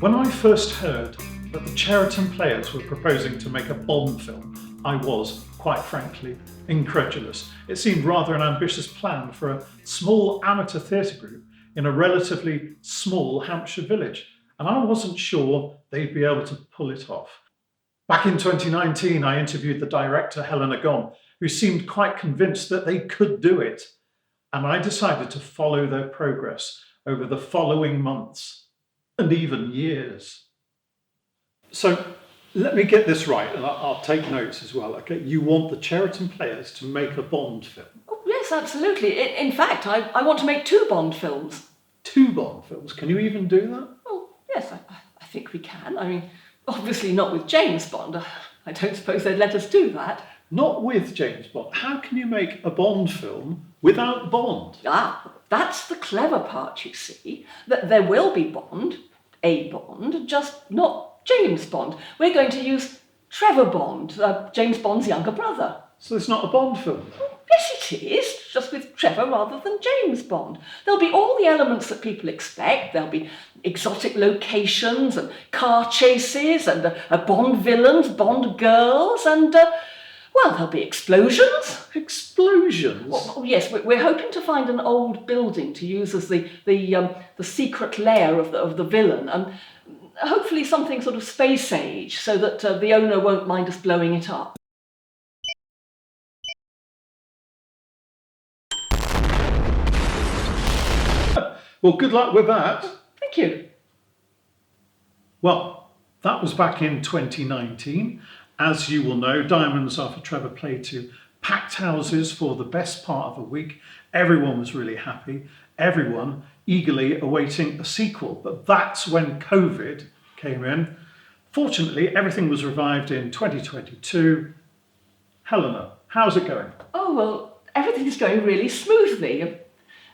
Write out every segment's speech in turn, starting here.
When I first heard that the Cheriton Players were proposing to make a Bond film, I was, quite frankly, incredulous. It seemed rather an ambitious plan for a small amateur theatre group in a relatively small Hampshire village, and I wasn't sure they'd be able to pull it off. Back in 2019, I interviewed the director, Helena Gom, who seemed quite convinced that they could do it, and I decided to follow their progress over the following months and even years. So let me get this right, and I'll take notes as well. Okay, you want the Cheriton Players to make a Bond film? Oh, yes, absolutely. In fact, I want to make 2 Bond films. 2 Bond films? Can you even do that? Oh, yes, I think we can. I mean, obviously not with James Bond. I don't suppose they'd let us do that. Not with James Bond. How can you make a Bond film without Bond? Ah, that's the clever part, you see. That there will be Bond, a Bond, just not James Bond. We're going to use Trevor Bond, James Bond's younger brother. So it's not a Bond film? Yes, it is, just with Trevor rather than James Bond. There'll be all the elements that people expect. There'll be exotic locations and car chases and Bond villains, Bond girls, and, well, there'll be explosions. Explosions? Well, yes, we're hoping to find an old building to use as the secret lair of the villain, and hopefully something sort of space age, so that the owner won't mind us blowing it up. Well, good luck with that. Thank you. Well, that was back in 2019. As you will know, Diamonds After Trevor played to packed houses for the best part of a week. Everyone was really happy. Everyone eagerly awaiting a sequel. But that's when COVID came in. Fortunately, everything was revived in 2022. Helena, how's it going? Oh, well, everything's going really smoothly.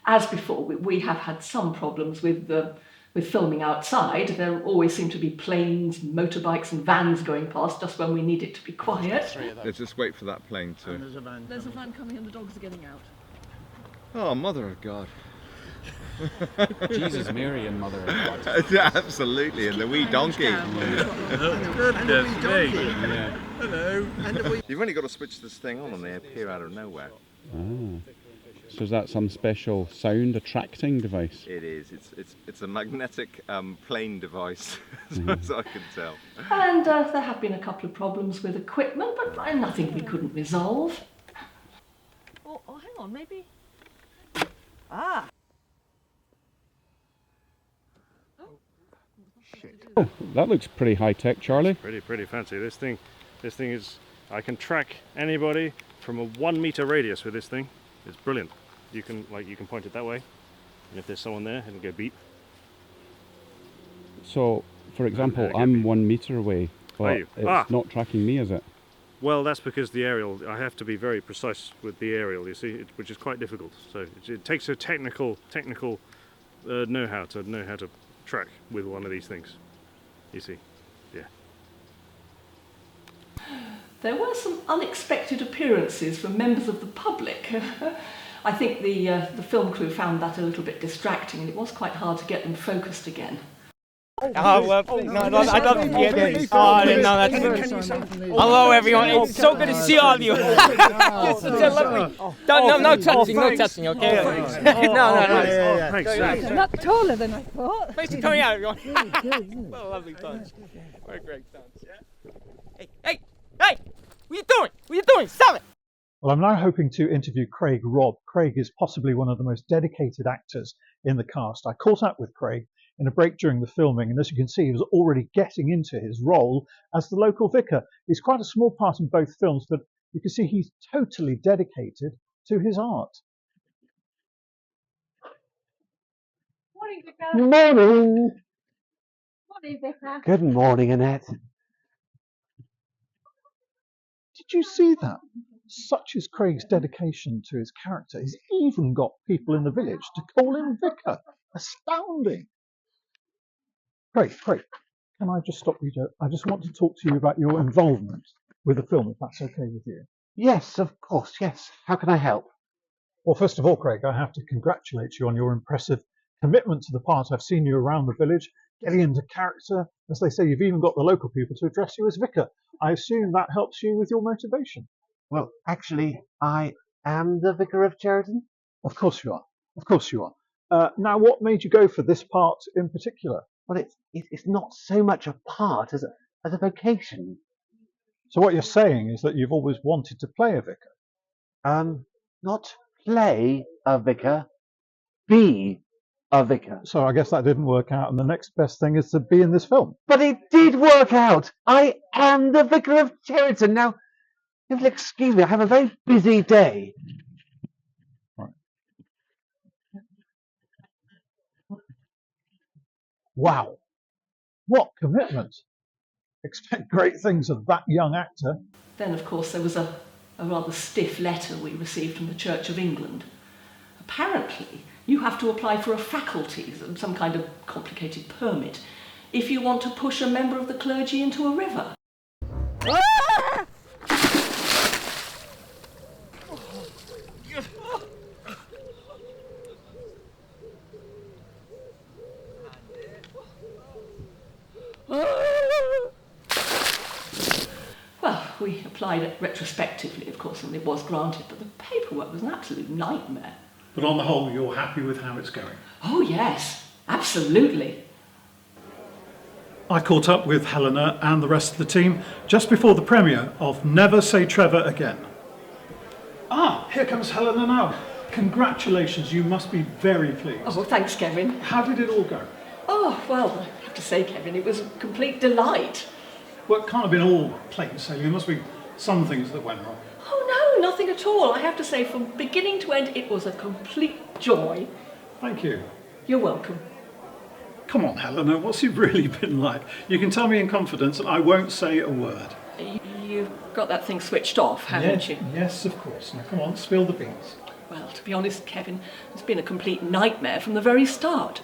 As before, we have had some problems with filming outside. There always seem to be planes, motorbikes and vans going past just when we need it to be quiet. Let's just wait for that plane to... There's a van coming and the dogs are getting out. Oh, Mother of God. Jesus, Mary and Mother of God. Yeah, absolutely, and the wee donkey. Goodness me. Yeah. Hello. You've only got to switch this thing on and they appear out of nowhere. Oh. So is that some special sound attracting device? It is. It's a magnetic plane device, as far as I can tell. And there have been a couple of problems with equipment, but nothing we couldn't resolve. Oh, hang on, maybe. Ah. Shit. Oh, that looks pretty high tech, Charlie. Pretty fancy. This thing is. I can track anybody from a 1 meter radius with this thing. It's brilliant. You can point it that way, and if there's someone there, it'll go beep. So, for example, I'm 1 meter away, but it's not tracking me, is it? Well, that's because the aerial. I have to be very precise with the aerial. You see, which is quite difficult. So it takes a technical know-how to track with one of these things. You see, yeah. There were some unexpected appearances from members of the public. I think the film crew found that a little bit distracting, and it was quite hard to get them focused again. Oh, well, no, I don't think it. Oh, no, that's... Hello, everyone. It's so good to see all of you. It's lovely. No touching, okay? No. Thanks. Not taller than I thought. Thanks for coming out, everyone. What a lovely bunch. What a great bunch. Hey! What are you doing? Stop it! Well, I'm now hoping to interview Craig Robb. Craig is possibly one of the most dedicated actors in the cast. I caught up with Craig in a break during the filming, and as you can see, he was already getting into his role as the local vicar. He's quite a small part in both films, but you can see he's totally dedicated to his art. Morning, Vicar. Morning. Morning, Vicar. Good morning, Annette. Did you see that? Such is Craig's dedication to his character. He's even got people in the village to call him vicar. Astounding. Craig, can I just stop you? I just want to talk to you about your involvement with the film, if that's okay with you. Yes, of course, yes. How can I help? Well, first of all, Craig, I have to congratulate you on your impressive commitment to the part. I've seen you around the village. getting into character. As they say, you've even got the local people to address you as vicar. I assume that helps you with your motivation. Well, actually, I am the vicar of Cheriton. Of course you are. Of course you are. Now, what made you go for this part in particular? Well, it's not so much a part as a vocation. So what you're saying is that you've always wanted to play a vicar? Not play a vicar, be a vicar. So I guess that didn't work out, and the next best thing is to be in this film. But it did work out. I am the vicar of Cheriton. Now, if you'll excuse me, I have a very busy day. Right. Wow. What commitment. Expect great things of that young actor. Then, of course, there was a rather stiff letter we received from the Church of England. Apparently, you have to apply for a faculty, some kind of complicated permit, if you want to push a member of the clergy into a river. Well, we applied retrospectively, of course, and it was granted, but the paperwork was an absolute nightmare. But on the whole, you're happy with how it's going? Oh, yes, absolutely. I caught up with Helena and the rest of the team just before the premiere of Never Say Trevor Again. Ah, here comes Helena now. Congratulations, you must be very pleased. Oh, well, thanks, Kevin. How did it all go? Oh, well, I have to say, Kevin, it was a complete delight. Well, it can't have been all plain sailing. There must be some things that went wrong. Oh, no, nothing at all. I have to say, from beginning to end, it was a complete joy. Thank you. You're welcome. Come on, Helena, what's it really been like? You can tell me in confidence and I won't say a word. You've got that thing switched off, haven't you? Yes, of course. Now, come on, spill the beans. Well, to be honest, Kevin, it's been a complete nightmare from the very start.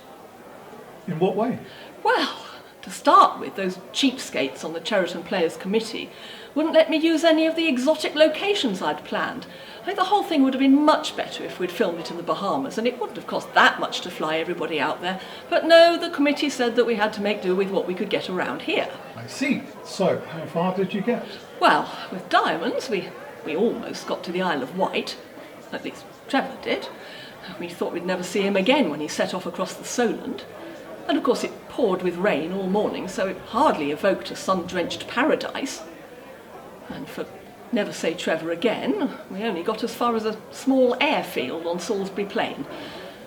In what way? Well, to start with, those cheapskates on the Cheriton Players committee wouldn't let me use any of the exotic locations I'd planned. I think the whole thing would have been much better if we'd filmed it in the Bahamas, and it wouldn't have cost that much to fly everybody out there. But no, the committee said that we had to make do with what we could get around here. I see. So, how far did you get? Well, with Diamonds, we almost got to the Isle of Wight. At least Trevor did. We thought we'd never see him again when he set off across the Solent. And of course it poured with rain all morning, so it hardly evoked a sun-drenched paradise. And for Never Say Trevor Again, we only got as far as a small airfield on Salisbury Plain.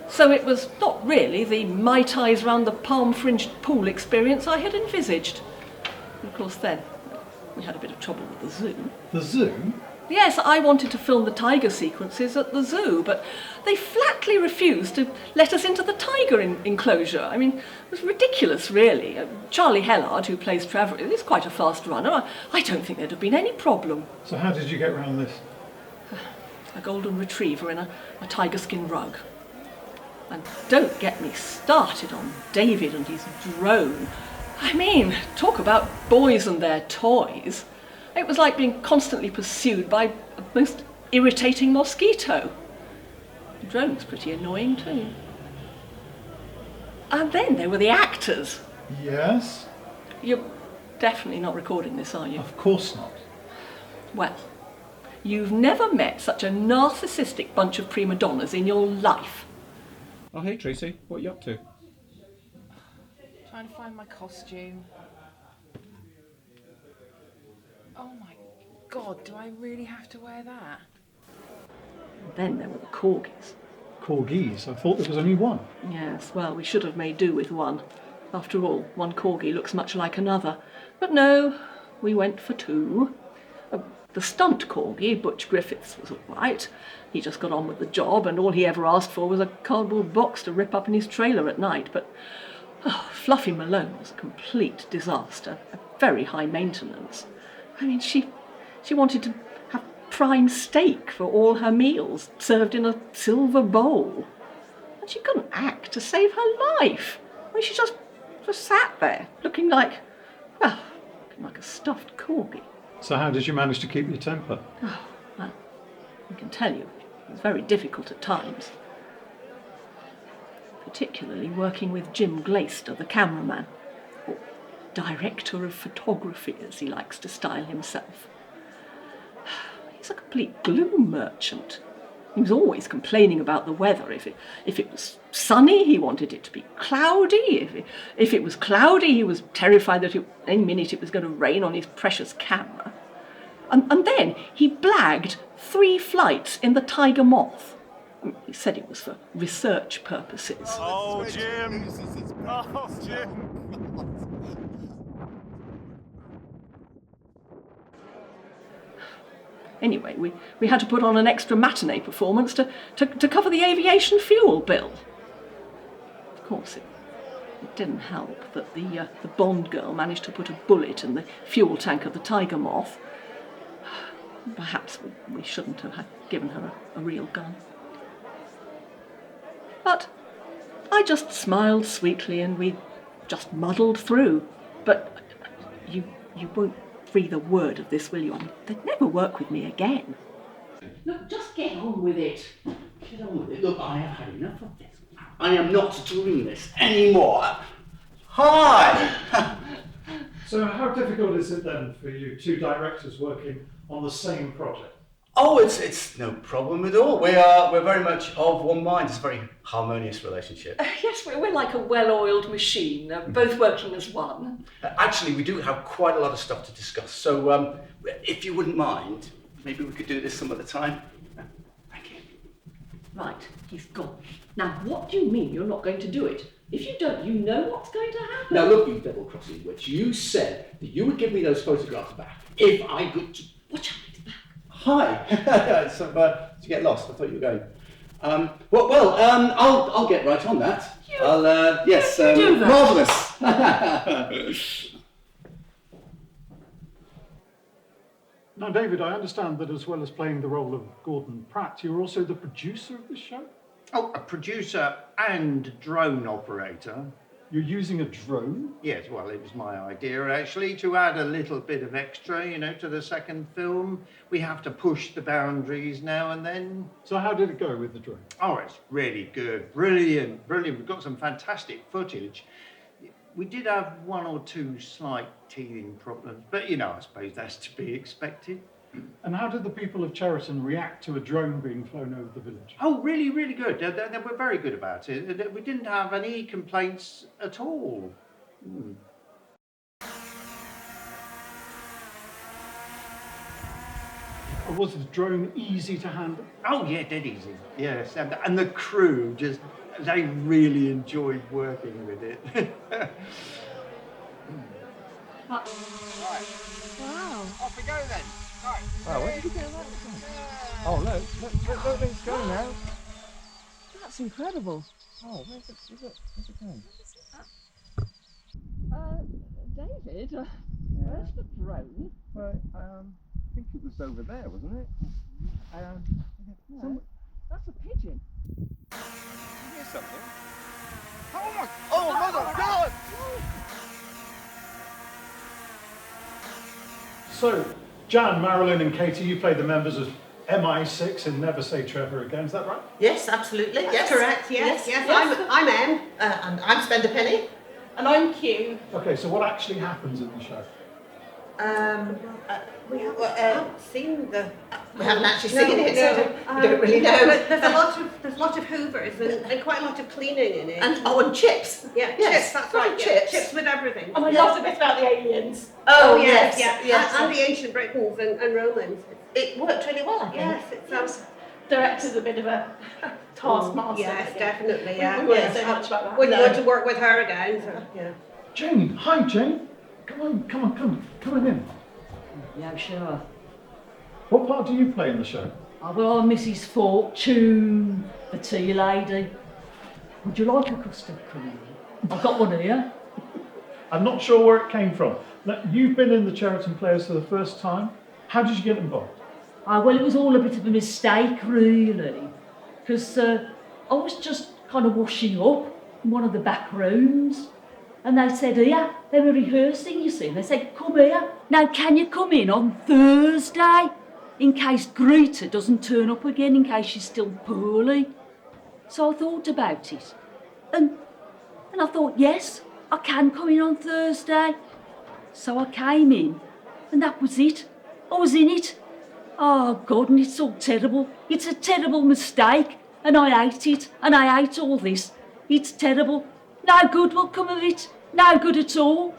So it was not really the Mai Tais round the palm-fringed pool experience I had envisaged. And of course then, we had a bit of trouble with the zoo. The zoo? Yes, I wanted to film the tiger sequences at the zoo, but they flatly refused to let us into the tiger enclosure. I mean, it was ridiculous, really. Charlie Hellard, who plays Trevor, is quite a fast runner. I don't think there'd have been any problem. So how did you get around this? A golden retriever in a tiger skin rug. And don't get me started on David and his drone. I mean, talk about boys and their toys. It was like being constantly pursued by a most irritating mosquito. The drone was pretty annoying too. And then there were the actors. Yes? You're definitely not recording this, are you? Of course not. Well, you've never met such a narcissistic bunch of prima donnas in your life. Oh, hey Tracy, what are you up to? Trying to find my costume. Oh my God, do I really have to wear that? And then there were the corgis. Corgis? I thought there was only one. Yes, well, we should have made do with one. After all, one corgi looks much like another. But no, we went for two. The stunt corgi, Butch Griffiths, was all right. He just got on with the job, and all he ever asked for was a cardboard box to rip up in his trailer at night. But Fluffy Malone was a complete disaster, a very high maintenance. I mean, she wanted to have prime steak for all her meals, served in a silver bowl. And she couldn't act to save her life. I mean, she just sat there, looking like a stuffed corgi. So how did you manage to keep your temper? Oh, well, I can tell you, it was very difficult at times. Particularly working with Jim Glaister, the cameraman. director of photography, as he likes to style himself. He's a complete gloom merchant. He was always complaining about the weather. If it was sunny, he wanted it to be cloudy. If it was cloudy, he was terrified that any minute it was going to rain on his precious camera. And then he blagged 3 flights in the Tiger Moth. He said it was for research purposes. Oh, Jim! Oh, Jim! Anyway, we had to put on an extra matinee performance to cover the aviation fuel bill. Of course, it didn't help that the Bond girl managed to put a bullet in the fuel tank of the Tiger Moth. Perhaps we shouldn't have given her a real gun. But I just smiled sweetly and we just muddled through. But you won't breathe a word of this, will you? I mean, they'd never work with me again. Look, just get on with it. Get on with it. Look, I have had enough of this. I am not doing this anymore. Hi! So how difficult is it then for you 2 directors working on the same project? Oh, it's no problem at all. We're very much of one mind. It's a very harmonious relationship. Yes, we're like a well-oiled machine, both working as one. Actually, we do have quite a lot of stuff to discuss. So, if you wouldn't mind, maybe we could do this some other time. Thank you. Right, he's gone. Now, what do you mean you're not going to do it? If you don't, you know what's going to happen. Now, look, you double-crossing witch. You said that you would give me those photographs back if I could. Watch out, it's back. Hi. So, to get lost, I thought you were going. I'll get right on that. Yes. Do that. Marvellous. Now, David, I understand that as well as playing the role of Gordon Pratt, you're also the producer of this show? Oh, a producer and drone operator. You're using a drone? Yes, well, it was my idea, actually, to add a little bit of extra, to the second film. We have to push the boundaries now and then. So how did it go with the drone? Oh, it's really good. Brilliant. We've got some fantastic footage. We did have 1 or 2 slight teething problems, but, I suppose that's to be expected. And how did the people of Cheriton react to a drone being flown over the village? Oh, really, really good. They were very good about it. We didn't have any complaints at all. Was the drone easy to handle? Oh, yeah, dead easy. Yes, and the crew they really enjoyed working with it. Wow. Off we go then. Right. Wow, where did you get that from? Oh, look, it's going now. That's incredible. Oh, where's it going? David, where's the drone? Well, I think it was over there, wasn't it? No, that's a pigeon. Here's something. Oh, mother God! So, Jan, Marilyn and Katie, you play the members of MI6 in Never Say Trevor Again, is that right? Yes, absolutely. That's correct. Yes. Yes. I'm M, and I'm Spend a Penny. And I'm Q. Okay, so what actually happens in the show? We haven't seen the. We haven't actually seen it, so we don't really know. But there's a lot of hoovers and quite a lot of cleaning in it. And chips. Yeah, yes, chips. That's right. Chips. Chips with everything. And I loved the bit about the aliens. Oh yes. And the ancient Britons and Romans. It worked really well, I think. Yes, Director's a bit of a taskmaster. Yes, definitely. Yeah. We wouldn't say much about that. Wouldn't want to work with her again. So yeah. Jane, hi Jane. Come on in. Yeah, I'm sure. What part do you play in the show? Well, I'm Mrs. Fortune, the tea lady. Would you like a custard cream? I've got one here. I'm not sure where it came from. Now, you've been in the Cheriton Players for the first time. How did you get involved? Well, it was all a bit of a mistake, really. Because I was just kind of washing up in one of the back rooms. And they said, here, they were rehearsing, you see. They said, come here. Now, can you come in on Thursday? In case Greta doesn't turn up again, in case she's still poorly. So I thought about it. And I thought, yes, I can come in on Thursday. So I came in, and that was it. I was in it. Oh, God, and it's all terrible. It's a terrible mistake, and I hate it, and I hate all this. It's terrible. No good will come of it. No good at all.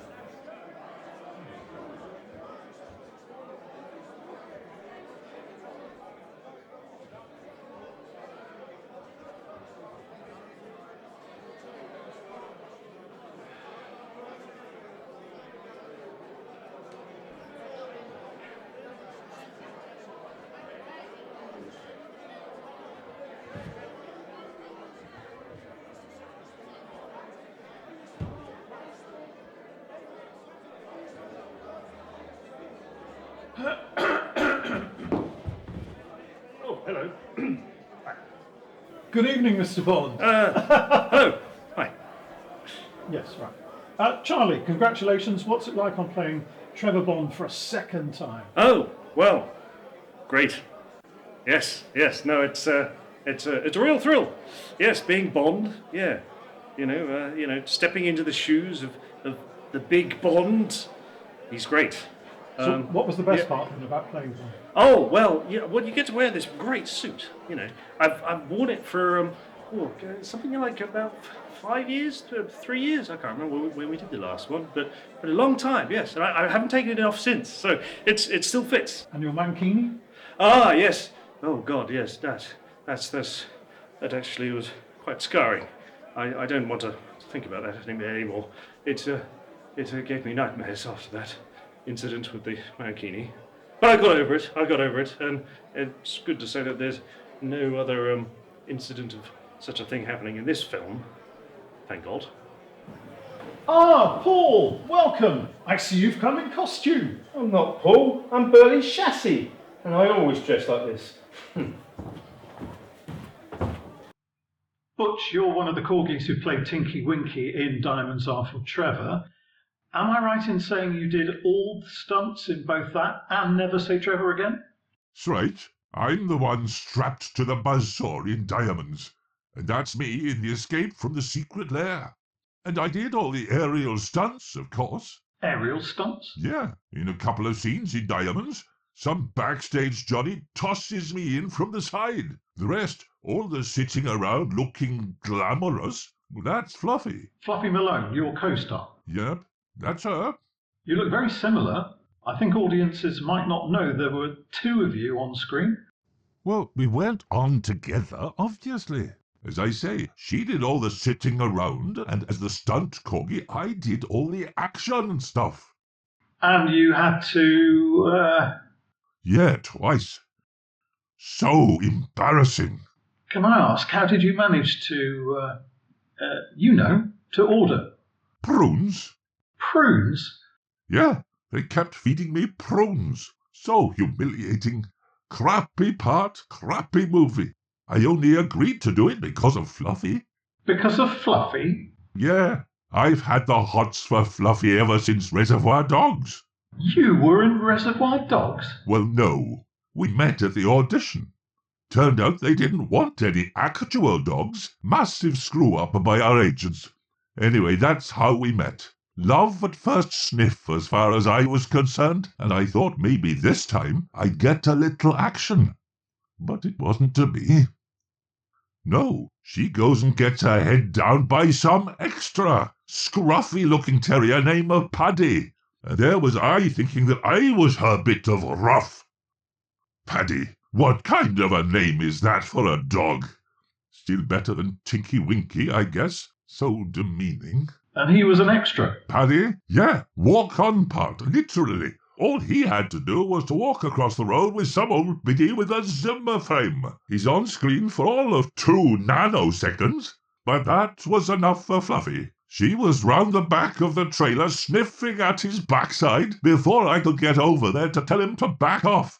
Oh, hello. Good evening, Mr. Bond. Hello. Hi. Yes, right. Charlie, congratulations. What's it like on playing Trevor Bond for a second time? Oh, well, great. Yes. No, it's a real thrill. Yes, being Bond. Yeah, you know, stepping into the shoes of the big Bond. He's great. So what was the best part then about playing Bond? Oh, well, you get to wear this great suit. You know, I've worn it for something like about 5 years, 3 years. I can't remember when we did the last one, but a long time. Yes, and I haven't taken it off since. So it still fits. And your mankini? Ah, yes. Oh God, yes. That actually was quite scarring. I don't want to think about that anymore. It gave me nightmares after that incident with the mankini. But I got over it, and it's good to say that there's no other incident of such a thing happening in this film. Thank God. Ah, Paul, welcome. I see you've come in costume. I'm not Paul, I'm Burley's chassis, and I always dress like this. Butch, you're one of the corgis who played Tinky Winky in Diamonds Are for Trevor. Am I right in saying you did all the stunts in both that and Never Say Trevor Again? That's right. I'm the one strapped to the buzzsaw in Diamonds. And that's me in the Escape from the Secret Lair. And I did all the aerial stunts, of course. Aerial stunts? Yeah, in a couple of scenes in Diamonds. Some backstage Johnny tosses me in from the side. The rest, all the sitting around looking glamorous, that's Fluffy. Fluffy Malone, your co-star? Yep, that's her. You look very similar. I think audiences might not know there were two of you on screen. Well, we weren't on together, obviously. As I say, she did all the sitting around, and as the stunt corgi, I did all the action stuff. And you had to, Yeah, twice. So embarrassing. Can I ask, how did you manage to, to order? Prunes? Prunes? Yeah, they kept feeding me prunes. So humiliating. Crappy part, crappy movie. I only agreed to do it because of Fluffy. Because of Fluffy? Yeah, I've had the hots for Fluffy ever since Reservoir Dogs. You were in Reservoir Dogs? Well, no. We met at the audition. Turned out they didn't want any actual dogs. Massive screw-up by our agents. Anyway, that's how we met. Love at first sniff as far as I was concerned, and I thought maybe this time I'd get a little action. But it wasn't to be. No, she goes and gets her head down by some extra, scruffy-looking terrier named Paddy. And there was I thinking that I was her bit of rough. Paddy, what kind of a name is that for a dog? Still better than Tinky Winky, I guess. So demeaning. And he was an extra? Paddy? Yeah, walk-on part, literally. All he had to do was to walk across the road with some old biddy with a Zimmer frame. He's on screen for all of 2 nanoseconds. But that was enough for Fluffy. She was round the back of the trailer sniffing at his backside before I could get over there to tell him to back off.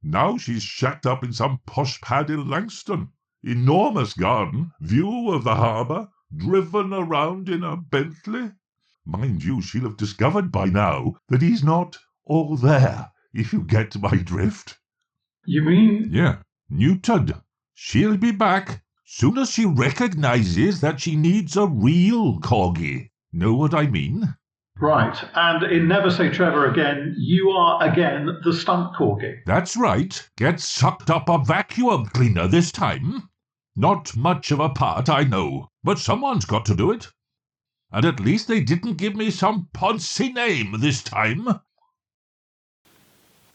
Now she's shacked up in some posh pad in Langston. Enormous garden, view of the harbour, driven around in a Bentley. Mind you, she'll have discovered by now that he's not all there, if you get my drift. You mean? Yeah, neutered. She'll be back soon as she recognizes that she needs a real corgi. Know what I mean? Right, and in Never Say Trevor Again, you are again the stunt corgi. That's right. Get sucked up a vacuum cleaner this time. Not much of a part, I know, but someone's got to do it. And at least they didn't give me some poncy name this time.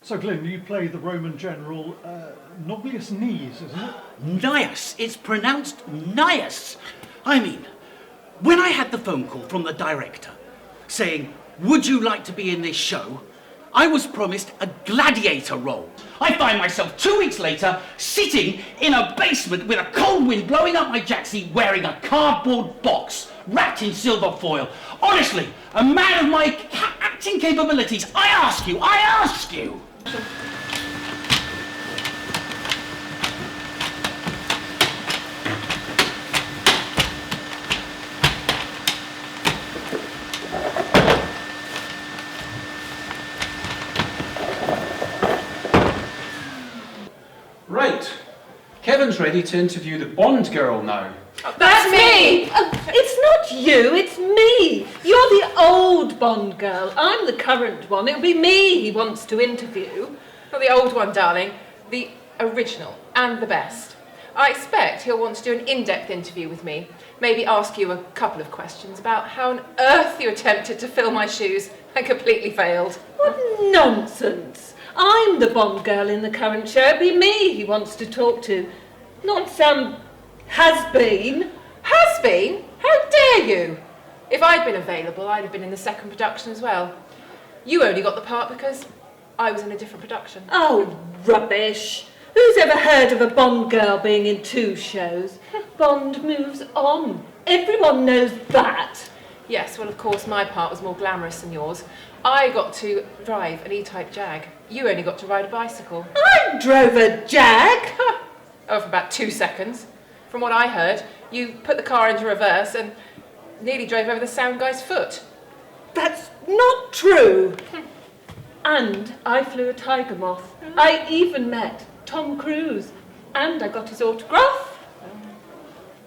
So, Glyn, you play the Roman general Noblius Knees, isn't it? Nias. It's pronounced Nias. I mean, when I had the phone call from the director saying, "Would you like to be in this show?" I was promised a gladiator role. I find myself 2 weeks later sitting in a basement with a cold wind blowing up my jacksie wearing a cardboard box wrapped in silver foil. Honestly, a man of my acting capabilities, I ask you. Right. Kevin's ready to interview the Bond girl now. That's me! It's not you, it's me! You're the old Bond girl. I'm the current one. It'll be me he wants to interview. Not the old one, darling. The original and the best. I expect he'll want to do an in-depth interview with me. Maybe ask you a couple of questions about how on earth you attempted to fill my shoes and completely failed. What nonsense! I'm the Bond girl in the current show. It'll be me he wants to talk to. Not some has-been. Has-been? How dare you? If I'd been available, I'd have been in the second production as well. You only got the part because I was in a different production. Oh, rubbish. Who's ever heard of a Bond girl being in 2 shows? Bond moves on. Everyone knows that. Yes, well, of course, my part was more glamorous than yours. I got to drive an E-Type Jag. You only got to ride a bicycle. I drove a Jag? Oh, for about 2 seconds. From what I heard, you put the car into reverse and nearly drove over the sound guy's foot. That's not true. And I flew a tiger moth. I even met Tom Cruise. And I got his autograph.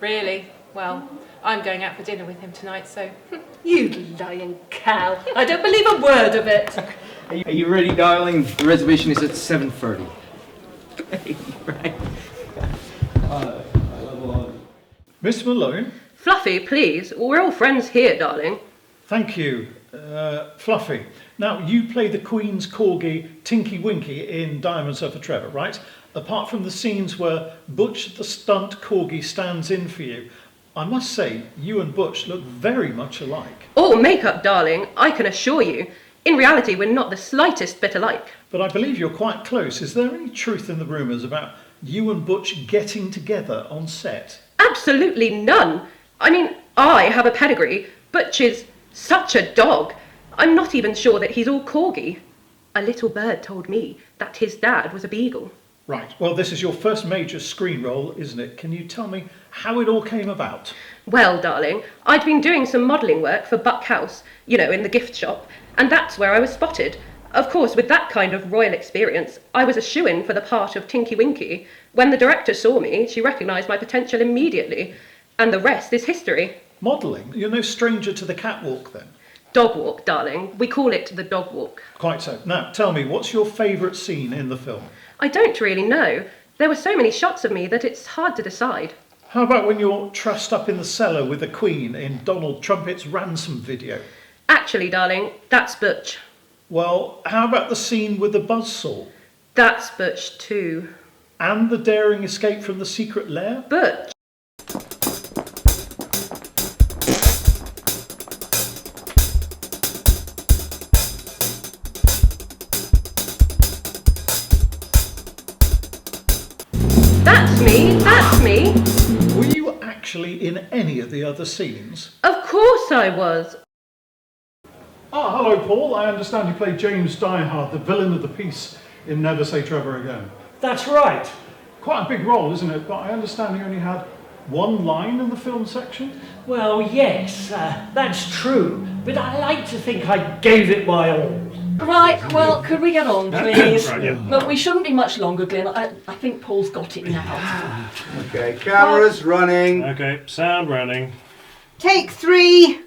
Really? Well, I'm going out for dinner with him tonight, so... You lying cow. I don't believe a word of it. Are you ready, darling? The reservation is at 7:30. Right. Mr. Malone? Fluffy, please. We're all friends here, darling. Thank you, Fluffy. Now, you play the Queen's corgi Tinky Winky in Diamonds Are for Trevor, right? Apart from the scenes where Butch the stunt corgi stands in for you, I must say, you and Butch look very much alike. All makeup, darling, I can assure you. In reality, we're not the slightest bit alike. But I believe you're quite close. Is there any truth in the rumours about you and Butch getting together on set? Absolutely none. I mean, I have a pedigree. Butch is such a dog. I'm not even sure that he's all corgi. A little bird told me that his dad was a beagle. Right, well, this is your first major screen role, isn't it? Can you tell me how it all came about? Well, darling, I'd been doing some modelling work for Buck House, you know, in the gift shop, and that's where I was spotted. Of course, with that kind of royal experience, I was a shoo-in for the part of Tinky Winky. When the director saw me, she recognised my potential immediately, and the rest is history. Modelling? You're no stranger to the catwalk, then? Dog walk, darling. We call it the dog walk. Quite so. Now, tell me, what's your favourite scene in the film? I don't really know. There were so many shots of me that it's hard to decide. How about when you're trussed up in the cellar with the Queen in Donald Trumpet's ransom video? Actually, darling, that's Butch. Well, how about the scene with the buzzsaw? That's Butch too. And the daring escape from the secret lair? Butch. That's me. Were you actually in any of the other scenes? Of course I was. Ah, hello, Paul. I understand you played James Diehard, the villain of the piece in Never Say Trevor Again. That's right. Quite a big role, isn't it? But I understand you only had one line in the film section? Well, yes, that's true. But I like to think I gave it my all. Right, well, could we get on, please? Right, yeah. But we shouldn't be much longer, Glyn. I think Paul's got it now. Okay, cameras running. Okay, sound running. Take 3.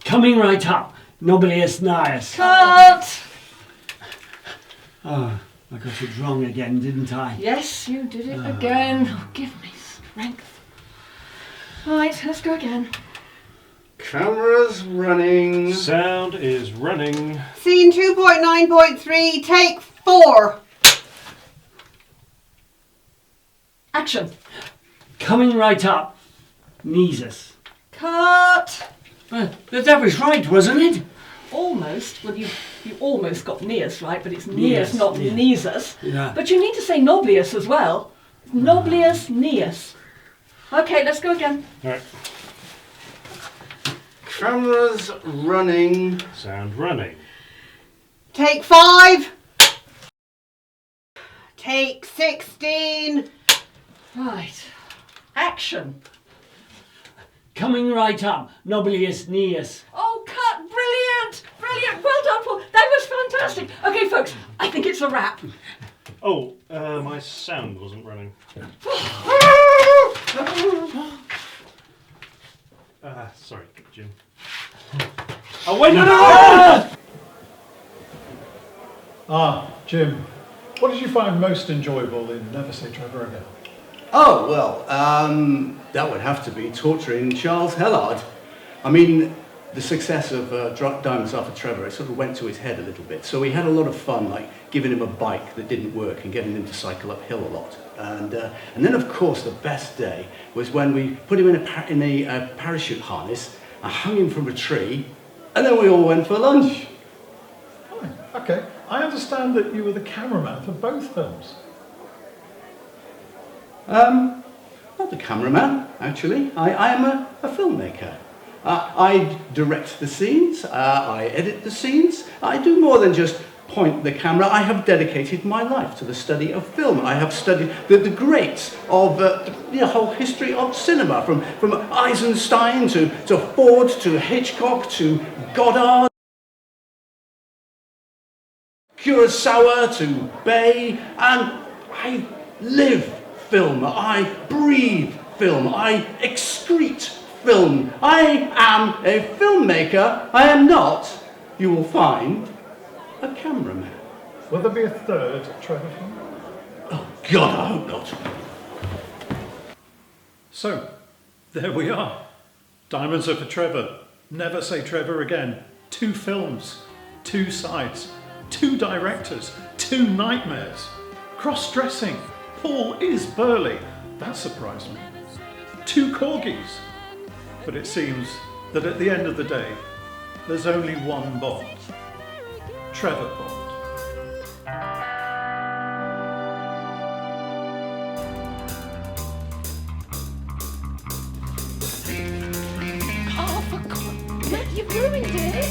Coming right up, Nobilius Nias. Cut! Oh, I got it wrong again, didn't I? Yes, you did it again. Oh, give me strength. Right, let's go again. Camera's running. Sound is running. Scene 2.9.3, take 4. Action. Coming right up, Nisus. Cut! That was right, wasn't it? Almost. Well, you almost got Neus right, but it's Neus, Neus, not yeah. Nisus. Yeah. But you need to say Noblius as well. Noblius Neus. Okay, let's go again. All right. Camera's running. Sound running. Take 5. Take 16. Right. Action. Coming right up, Nobilius Nius. Oh, cut! Brilliant! Brilliant! Well done, Paul. That was fantastic. Okay, folks, I think it's a wrap. Oh, my sound wasn't running. Sorry, Jim. Oh, wait, no! Jim, what did you find most enjoyable in Never Say Trevor Again? Oh, well, that would have to be torturing Charles Hellard. I mean, the success of Diamonds After Trevor, it sort of went to his head a little bit. So we had a lot of fun, like giving him a bike that didn't work and getting him to cycle uphill a lot. And then, of course, the best day was when we put him in a parachute harness and hung him from a tree, and then we all went for lunch. Fine. Okay. I understand that you were the cameraman for both films. Not the cameraman, actually. I am a filmmaker. I direct the scenes, I edit the scenes. I do more than just point the camera. I have dedicated my life to the study of film. I have studied the greats of the whole history of cinema, from Eisenstein to Ford to Hitchcock to Goddard, Kurosawa to Bay, and I live film, I breathe film, I excrete film. I am a filmmaker. I am not, you will find, a cameraman. Will there be a third Trevor film? Oh God, I hope not. So, there we are. Diamonds Are for Trevor. Never Say Trevor Again. 2 films, 2 sides, 2 directors, 2 nightmares. Cross-dressing. Paul is burly. That surprised me. 2 corgis. But it seems that at the end of the day, there's only one Bond. Trevor Bond. Oh, for God, Matt, you've ruined it.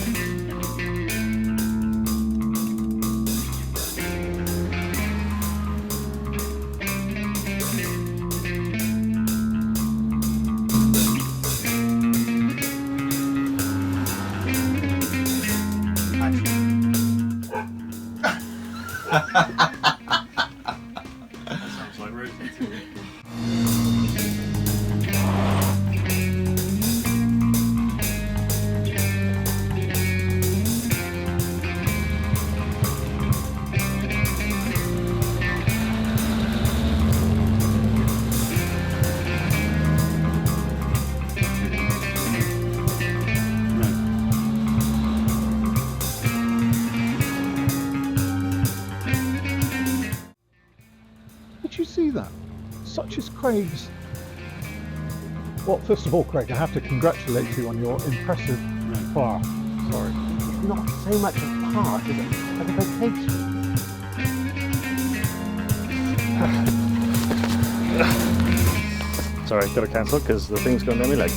Sounds like Rosie to me. Did you see that? Such as Craig's... Well, first of all, Craig, I have to congratulate you on your impressive part. Sorry. It's not so much a part as a vocation. Sorry, got to cancel because the thing's gone down my leg.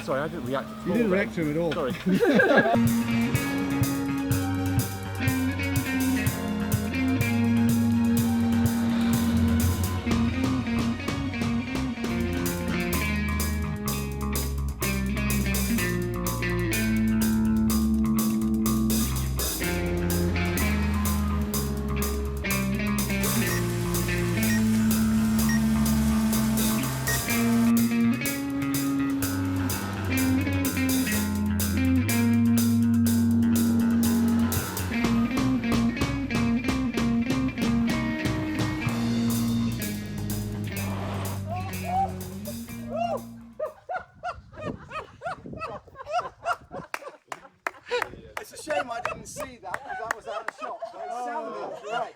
Sorry, I didn't react. You didn't react to him at all. Sorry. It's a shame I didn't see that because I was out of shot, but it sounded great.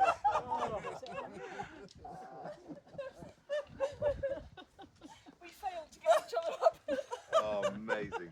We failed to get each other up. Oh, amazing.